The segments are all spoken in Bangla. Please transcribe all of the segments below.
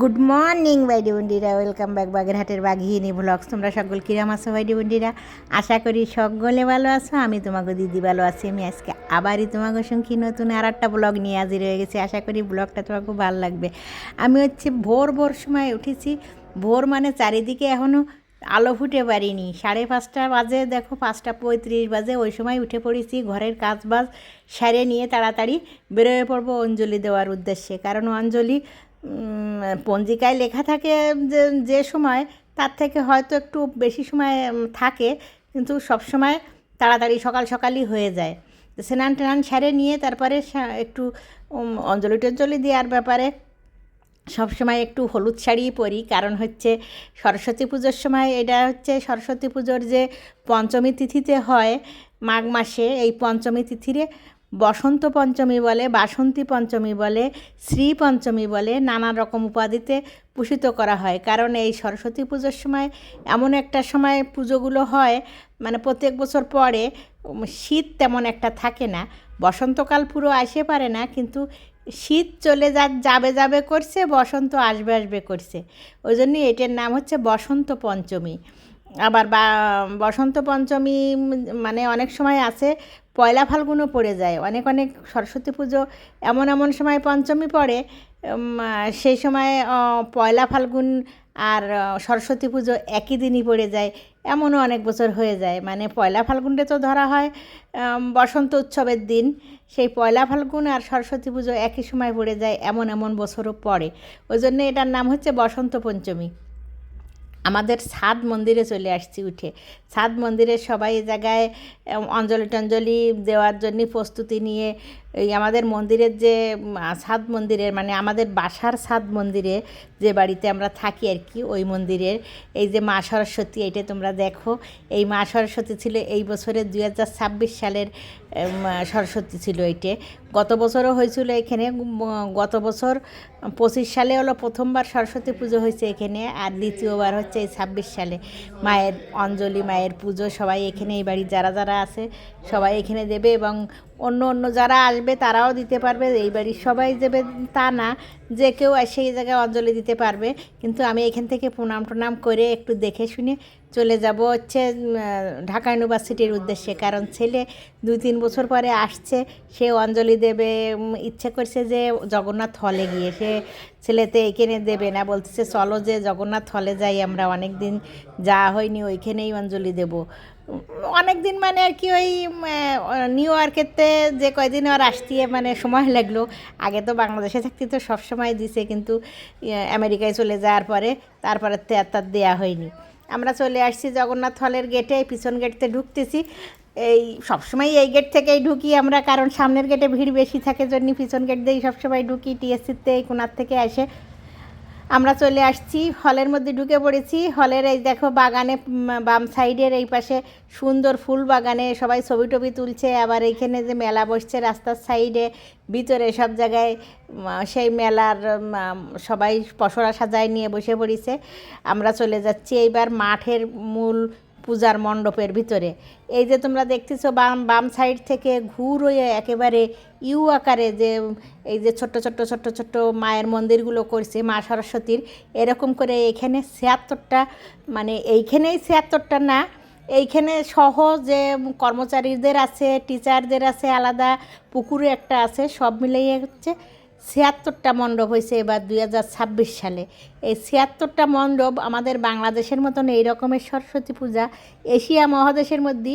গুড মর্নিং বাইডি বন্ডিরা, ওয়েলকাম ব্যাক বাগেরহাটের বাঘিনী ব্লগস। তোমরা সকল কিরাম আছো বাইডি বন্ডিরা? আশা করি সকলে ভালো আছো। আমি তোমাকে দিদি ভালো আছি। আমি আজকে আবারই তোমাকে সঙ্গে নতুন আর একটা ব্লগ নিয়ে হাজির হয়ে গেছি। আশা করি ব্লগটা তোমার খুব ভালো লাগবে। আমি ভোর সময় উঠেছি। ভোর মানে চারিদিকে এখনও আলো ফুটে পারিনি। 5:30 বাজে, দেখো 5:35 বাজে। ওই সময় উঠে পড়েছি, ঘরের কাজ বাজ সেরে নিয়ে তাড়াতাড়ি বেরোয় পড়বো অঞ্জলি দেওয়ার উদ্দেশ্যে। কারণ অঞ্জলি পঞ্জিকায় লেখা থাকে যে যে সময়, তার থেকে হয়তো একটু বেশি সময় থাকে, কিন্তু সব সময় তাড়াতাড়ি সকাল সকালই হয়ে যায়। স্নান টান সেরে নিয়ে তারপরে একটু অঞ্জলি টঞ্জলি দেওয়ার ব্যাপারে সবসময় একটু হলুদ শাড়ি পরি। কারণ হচ্ছে সরস্বতী পুজোর সময়, এটা হচ্ছে সরস্বতী পুজোর যে পঞ্চমী তিথিতে হয় মাঘ মাসে, এই পঞ্চমী তিথিরে বসন্ত পঞ্চমী বলে, বাসন্তী পঞ্চমী বলে, শ্রী পঞ্চমী বলে, নানা রকম উপাধিতে ভূষিত করা হয়। কারণ এই সরস্বতী পুজোর সময় এমন একটা সময় পুজোগুলো হয়, মানে প্রত্যেক বছর পরে শীত তেমন একটা থাকে না, বসন্তকাল পুরো আসে পারে না, কিন্তু শীত চলে যাবে করছে, বসন্ত আসবে করছে। ওই জন্যই এটার নাম হচ্ছে বসন্ত পঞ্চমী। আবার বসন্ত পঞ্চমী মানে অনেক সময় আছে পয়লা ফাল্গুনও পড়ে যায়। অনেক সরস্বতী পুজো এমন সময় পঞ্চমী পড়ে, সেই সময় পয়লা ফাল্গুন আর সরস্বতী পুজো একই দিনই পড়ে যায়। এমনও অনেক বছর হয়ে যায়। মানে পয়লা ফাল্গুনটা তো ধরা হয় বসন্ত উৎসবের দিন, সেই পয়লা ফাল্গুন আর সরস্বতী পুজো একই সময় পড়ে যায়, এমন বছরও পড়ে। ওই জন্য এটার নাম হচ্ছে বসন্ত পঞ্চমী। আমাদের ছাদ মন্দিরে চলে আসছি উঠে। ছাদ মন্দিরে সবাই এই জায়গায় অঞ্জলি টঞ্জলি দেওয়ার জন্য প্রস্তুতি নিয়ে, এই আমাদের মন্দিরের যে ছাদ মন্দিরের মানে আমাদের বাসার ছাদ মন্দিরে, যে বাড়িতে আমরা থাকি আর কি, ওই মন্দিরের এই যে মা সরস্বতী, এইটা তোমরা দেখো। এই মা সরস্বতী ছিল এই বছরের 2026 সালের সরস্বতী ছিল এইটে। গত বছরও হয়েছিল এখানে। গত বছর 25 সালে হলো প্রথমবার সরস্বতী পুজো হয়েছে এখানে, আর দ্বিতীয়বার হচ্ছে এই 26 সালে মায়ের অঞ্জলি, মায়ের পুজো সবাই এখানে, এই বাড়ির যারা আছে সবাই এখানে দেবে, এবং অন্য যারা আসবে তারাও দিতে পারবে। এই বাড়ির সবাই দেবে তা না, যে কেউ এসে এই জায়গায় অঞ্জলি দিতে পারবে। কিন্তু আমি এখান থেকে প্রণাম করে একটু দেখে শুনে চলে যাব হচ্ছে ঢাকা ইউনিভার্সিটির উদ্দেশ্যে। কারণ ছেলে 2-3 বছর পরে আসছে, সে অঞ্জলি দেবে, ইচ্ছে করছে যে জগন্নাথ হলে গিয়ে, সে ছেলেতে এখানে দেবে না, বলতেছে চলো যে জগন্নাথ হলে যাই, আমরা অনেক দিন যাওয়া হয়নি, ওইখানেই অঞ্জলি দেব। অনেক দিন মানে আর কি, ওই নিউ ইয়র্কেতে যে কয়দিন আর আসতে মানে সময় লাগলো। আগে তো বাংলাদেশে থাকতে তো সব সময় দিছে, কিন্তু আমেরিকায় চলে যাওয়ার পরে তারপরে তার দেওয়া হয়নি। আমরা চলে আসছি জগন্নাথ হলের গেটে, পিছন গেটতে ঢুকতেছি। এই সবসময় এই গেট থেকেই ঢুকি আমরা, কারণ সামনের গেটে ভিড় বেশি থাকে জন্য পিছন গেট দিয়েই সবসময় ঢুকি। টিএসসিতে এই কোনার থেকে এসে আমরা চলে আসছি, হলের মধ্যে ঢুকে পড়েছি। হলের এই দেখো বাগানে, বাম সাইডের এই পাশে সুন্দর ফুল বাগানে সবাই ছবি টবি তুলছে। আবার এইখানে যে মেলা বসছে রাস্তার সাইডে, ভিতরে সব জায়গায় সেই মেলার সবাই পসরা সাজায় নিয়ে বসে পড়েছে। আমরা চলে যাচ্ছি এইবার মাঠের মূল পূজার মণ্ডপের ভিতরে। এই যে তোমরা দেখতেছো বাম সাইড থেকে ঘুর হয়ে একেবারে ইউ আকারে যে এই যে ছোট্ট মায়ের মন্দিরগুলো করছে মা সরস্বতীর, এরকম করে এখানে 76টা, মানে এইখানেই 76টা না, এইখানে সহ যে কর্মচারীদের আছে, টিচারদের আছে আলাদা, পুকুরে একটা আছে, সব মিলিয়ে হচ্ছে 76টা মণ্ডপ হয়েছে এবার 2026 সালে। এই 76টা মণ্ডপ আমাদের বাংলাদেশের মতন এই রকমের সরস্বতী পূজা এশিয়া মহাদেশের মধ্যে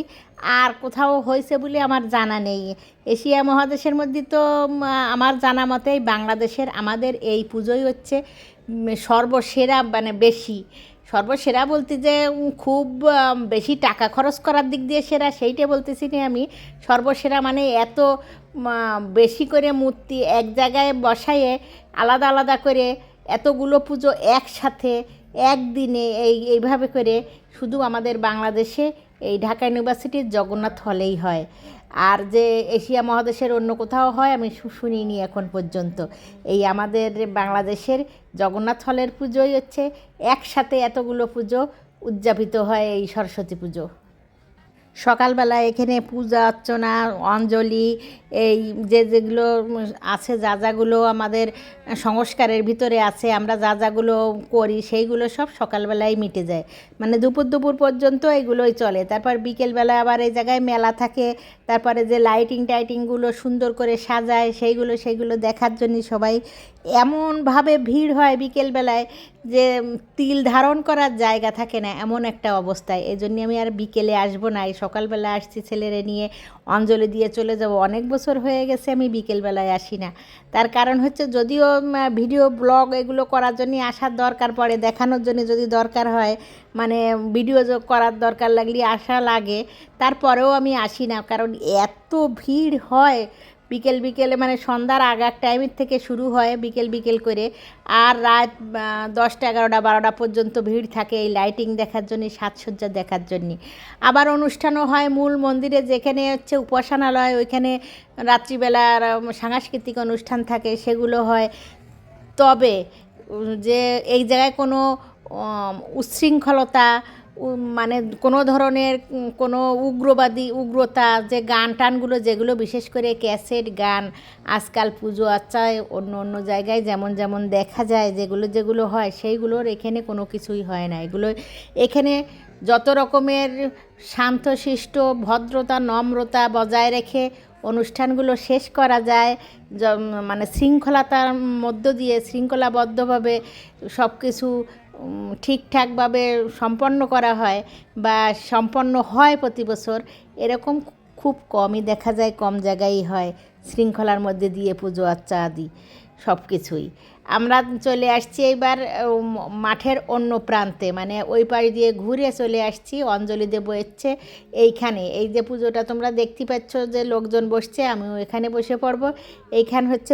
আর কোথাও হয়েছে বলে আমার জানা নেই। এশিয়া মহাদেশের মধ্যে তো আমার জানা মতেই বাংলাদেশের আমাদের এই পুজোই হচ্ছে সর্বসেরা, মানে বেশি সর্বসেরা বলতে যে খুব বেশি টাকা খরচ করার দিক দিয়ে সেরা সেইটা বলতেছি না আমি। সর্বসেরা মানে এত বেশি করে মূর্তি এক জায়গায় বসায়ে আলাদা করে এতগুলো পুজো একসাথে একদিনে এইভাবে করে শুধু আমাদের বাংলাদেশে এই ঢাকা ইউনিভার্সিটির জগন্নাথ হলেই হয়। আর যে এশিয়া মহাদেশের অন্য কোথাও হয় আমি শুনিনি এখন পর্যন্ত। এই আমাদের বাংলাদেশের জগন্নাথ হলের পুজোই হচ্ছে একসাথে এতগুলো পুজো উদযাপিত হয়, এই সরস্বতী পুজো। সকালবেলা এখানে পূজা অর্চনা অঞ্জলি এই যেগুলো আছে যা যাগুলো আমাদের সংস্কারের ভিতরে আছে আমরা যা যাগুলো করি সেইগুলো সব সকালবেলায় মিটে যায়, মানে দুপুর দুপুর পর্যন্ত এগুলোই চলে। তারপর বিকেলবেলা আবার এই জায়গায় মেলা থাকে, তারপরে যে লাইটিং টাইটিংগুলো সুন্দর করে সাজায় সেইগুলো দেখার জন্য সবাই এমনভাবে ভিড় হয় বিকেলবেলায় যে তিল ধারণ করার জায়গা থাকে না, এমন একটা অবস্থায়। এই জন্যে আমি আর বিকেলে আসবো না, এই সকালবেলা আসছি ছেলেরে নিয়ে অঞ্জলি দিয়ে চলে যাব। অনেক বছর হয়ে গেছে আমি বিকেলবেলায় আসি না। তার কারণ হচ্ছে যদিও ভিডিও ব্লগ এগুলো করার জন্য আসার দরকার পড়ে, দেখানোর জন্য যদি দরকার হয়, মানে ভিডিও করার দরকার লাগলে আসা লাগে, তারপরেও আমি আসি না, কারণ এত ভিড় হয় বিকেলে, মানে সন্ধ্যার আগার টাইমের থেকে শুরু হয় বিকেল করে, আর রাত 10টা 11টা 12টা পর্যন্ত ভিড় থাকে এই লাইটিং দেখার জন্য, সাজসজ্জা দেখার জন্য। আবার অনুষ্ঠানও হয় মূল মন্দিরে, যেখানে হচ্ছে উপাসনালয়, ওইখানে রাত্রিবেলার সাংস্কৃতিক অনুষ্ঠান থাকে, সেগুলো হয়। তবে যে এই জায়গায় কোনো উচ্ছৃঙ্খলতা, মানে কোনো ধরনের কোনো উগ্রতা, যে গান টানগুলো যেগুলো বিশেষ করে ক্যাসেট গান আজকাল পুজো আচ্চায় অন্য জায়গায় যেমন দেখা যায় যেগুলো হয়, সেইগুলোর এখানে কোনো কিছুই হয় না। এখানে যত রকমের শান্তশিষ্ট ভদ্রতা নম্রতা বজায় রেখে অনুষ্ঠানগুলো শেষ করা যায়, মানে শৃঙ্খলতার মধ্য দিয়ে শৃঙ্খলাবদ্ধভাবে সব কিছু ঠিকঠাকভাবে সম্পন্ন করা হয় বা সম্পন্ন হয় প্রতি বছর, এরকম খুব কমই দেখা যায়, কম জায়গায়ই হয় শৃঙ্খলার মধ্যে দিয়ে পুজো আচ্চা আদি সব কিছুই। আমরা চলে আসছি এইবার মাঠের অন্য প্রান্তে, মানে ওই পাশ দিয়ে ঘুরে চলে আসছি অঞ্জলি দেব হচ্ছে এইখানে। এই যে পুজোটা তোমরা দেখতে পাচ্ছ যে লোকজন বসছে, আমিও এখানে বসে পড়ব। এইখান হচ্ছে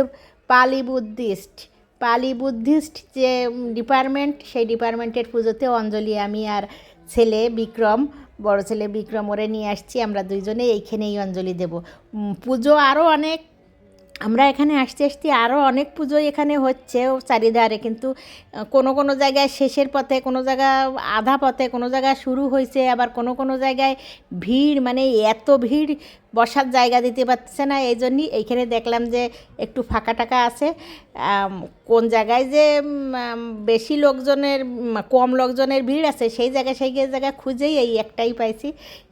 পালি বুদ্ধিস্ট যে ডিপার্টমেন্ট, সেই ডিপার্টমেন্টের পুজোতে অঞ্জলি আমি আর বড় ছেলে বিক্রম ওরে নিয়ে আসছি, আমরা দুইজনে এইখানেই অঞ্জলি দেব। পুজো আরও অনেক, আমরা এখানে আসতে আরও অনেক পুজো এখানে হচ্ছে চারিধারে, কিন্তু কোনো জায়গায় শেষের পথে, কোনো জায়গা আধা পথে, কোনো জায়গায় শুরু হয়েছে, আবার কোনো জায়গায় ভিড়, মানে এত ভিড় বসার জায়গা দিতে পারছে না। এই জন্যই এইখানে দেখলাম যে একটু ফাঁকা টাকা আছে। কোন জায়গায় যে বেশি লোকজনের কম লোকজনের ভিড় আছে সেই জায়গা খুঁজেই এই একটাই পাইছি।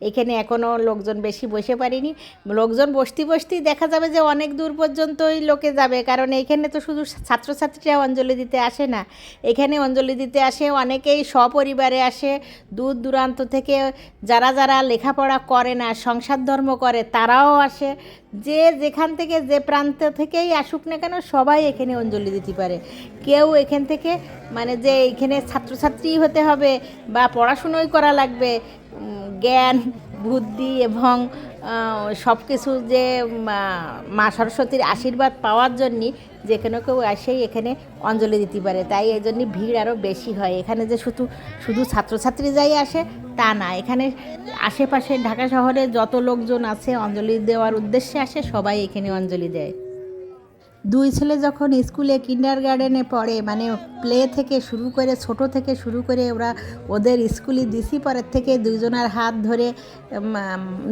এখানে এখনও লোকজন বেশি বসে পারিনি। লোকজন বসতেই দেখা যাবে যে অনেক দূর পর্যন্তই লোকে যাবে, কারণ এইখানে তো শুধু ছাত্রছাত্রীরা অঞ্জলি দিতে আসে না, এখানে অঞ্জলি দিতে আসে অনেকেই সপরিবারে আসে, দূর দূরান্ত থেকে যারা লেখাপড়া করে না, সংসার ধর্ম করে, তারাও আসে। যে যেখান থেকে যে প্রান্ত থেকেই আসুক না কেন, সবাই এখানে অঞ্জলি দিতে পারে। কেউ এখান থেকে, মানে যে এখানে ছাত্রছাত্রী হতে হবে বা পড়াশুনোই করা লাগবে, জ্ঞান বুদ্ধি এবং সব কিছু যে মা সরস্বতীর আশীর্বাদ পাওয়ার জন্যে যে কেউ আসেই এখানে অঞ্জলি দিতে পারে। তাই এই জন্যে ভিড় আরও বেশি হয় এখানে। যে শুধু ছাত্রছাত্রী যাই আসে তা না, এখানে আশেপাশে ঢাকা শহরে যত লোকজন আছে অঞ্জলি দেওয়ার উদ্দেশ্যে আসে, সবাই এখানে অঞ্জলি দেয়। দুই ছেলে যখন স্কুলে কিন্ডারগার্টেনে পড়ে, মানে প্লে থেকে শুরু করে, ছোট থেকে শুরু করে ওদের স্কুলে দিছি, পরের থেকে দুইজনার হাত ধরে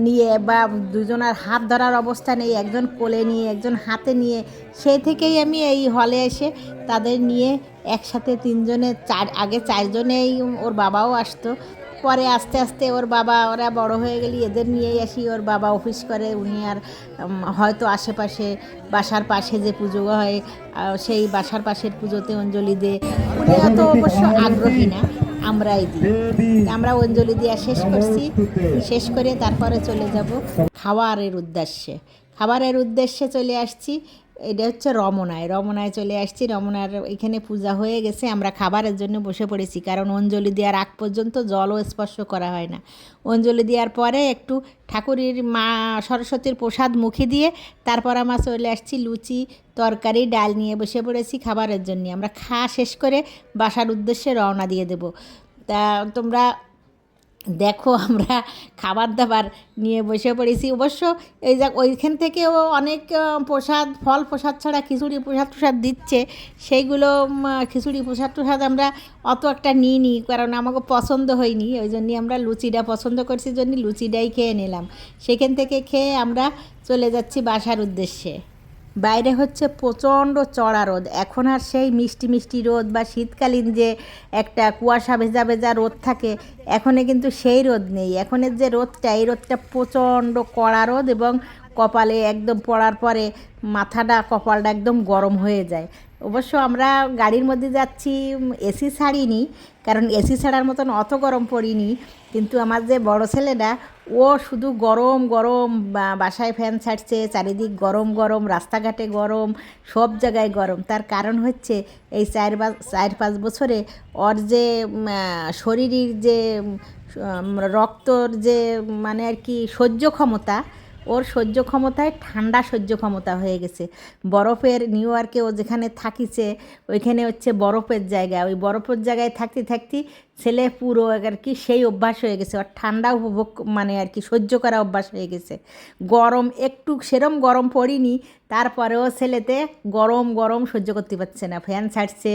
নিয়ে বা দুইজনার হাত ধরার অবস্থা নেই, একজন কোলে নিয়ে একজন হাতে নিয়ে, সেই থেকেই আমি এই হলে এসে তাদের নিয়ে একসাথে তিনজনে আগে চারজনেই, ওর বাবাও আসতো, পরে আস্তে আস্তে ওরা বড় হয়ে গেলে এদের নিয়েই আসি। ওর বাবা অফিস করে, উনি আর হয়তো আশেপাশে বাসার পাশে যে পুজো হয় সেই বাসার পাশের পুজোতে অঞ্জলি দে, উনি অত অবশ্য আগ্রহী না, আমরাই দিই। আমরা অঞ্জলি দেওয়া শেষ করে তারপরে চলে যাব খাবারের উদ্দেশ্যে চলে আসছি। এটা হচ্ছে রমনায় চলে আসছি। রমনার এখানে পূজা হয়ে গেছে, আমরা খাবারের জন্য বসে পড়েছি, কারণ অঞ্জলি দেওয়ার আগ পর্যন্ত জলও স্পর্শ করা হয় না। অঞ্জলি দেওয়ার পরে একটু ঠাকুরের মা সরস্বতীর প্রসাদ মুখে দিয়ে তারপর আমরা চলে আসছি লুচি তরকারি ডাল নিয়ে বসে পড়েছি খাবারের জন্য। আমরা খাওয়া শেষ করে বাসার উদ্দেশ্যে রওনা দিয়ে দেব। তা তোমরা দেখো আমরা খাবার দাবার নিয়ে বসে পড়েছি। অবশ্য এই যা ওইখান থেকেও অনেক প্রসাদ, ফল প্রসাদ ছাড়া খিচুড়ি প্রসাদ টসাদ দিচ্ছে, সেইগুলো খিচুড়ি প্রসাদ টসাদ আমরা অত একটা নিইনি, কারণ আমাকে পছন্দ হয়নি। ওই জন্যই আমরা লুচিটা পছন্দ করছি, জন্য লুচিটাই খেয়ে নিলাম। সেখান থেকে খেয়ে আমরা চলে যাচ্ছি বাসার উদ্দেশ্যে। বাইরে হচ্ছে প্রচণ্ড চড়া রোদ, এখন আর সেই মিষ্টি মিষ্টি রোদ বা শীতকালীন যে একটা কুয়াশা ভেজা ভেজা রোদ থাকে, এখনে কিন্তু সেই রোদ নেই। এখনের যে রোদটা, এই রোদটা প্রচণ্ড কড়া রোদ, এবং কপালে একদম পড়ার পরে মাথাটা কপালটা একদম গরম হয়ে যায়। অবশ্য আমরা গাড়ির মধ্যে যাচ্ছি, এসি ছাড়িনি, কারণ এসি ছাড়ার মতন অত গরম পড়িনি। কিন্তু আমার যে বড় ছেলেটা, ও শুধু গরম গরম, বাসায় ফ্যান ছাড়ছে, চারিদিক গরম গরম, রাস্তাঘাটে গরম, সব জায়গায় গরম। তার কারণ হচ্ছে এই 4-5 বছরে ওর যে শরীরের যে রক্তর যে মানে আর কি সহ্য ক্ষমতা, ওর সহ্য ক্ষমতায় ঠান্ডা সহ্য ক্ষমতা হয়ে গেছে। বরফের নিউ ইয়র্কে ও যেখানে থাকিছে, ওইখানে হচ্ছে বরফের জায়গা, ওই বরফের জায়গায় থাকতে থাকতে ছেলে পুরো আর কি সেই অভ্যাস হয়ে গেছে, ওর ঠান্ডা উপভোগ মানে আর কি সহ্য করা অভ্যাস হয়ে গেছে। গরম একটু সেরম গরম পড়িনি, তারপরেও ছেলেতে গরম গরম সহ্য করতে পারছে না, ফ্যান ছাড়ছে,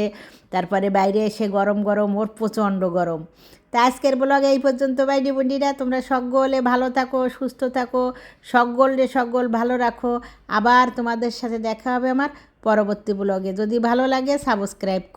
তারপরে বাইরে এসে গরম গরম, ওর প্রচণ্ড গরম। তা আজকের ব্লগে এই পর্যন্ত বাইডি বন্ডিরা, তোমরা সকলে ভালো থাকো, সুস্থ থাকো, সকল ভালো রাখো। আবার তোমাদের সাথে দেখা হবে আমার পরবর্তী ব্লগে। যদি ভালো লাগে সাবস্ক্রাইব করো।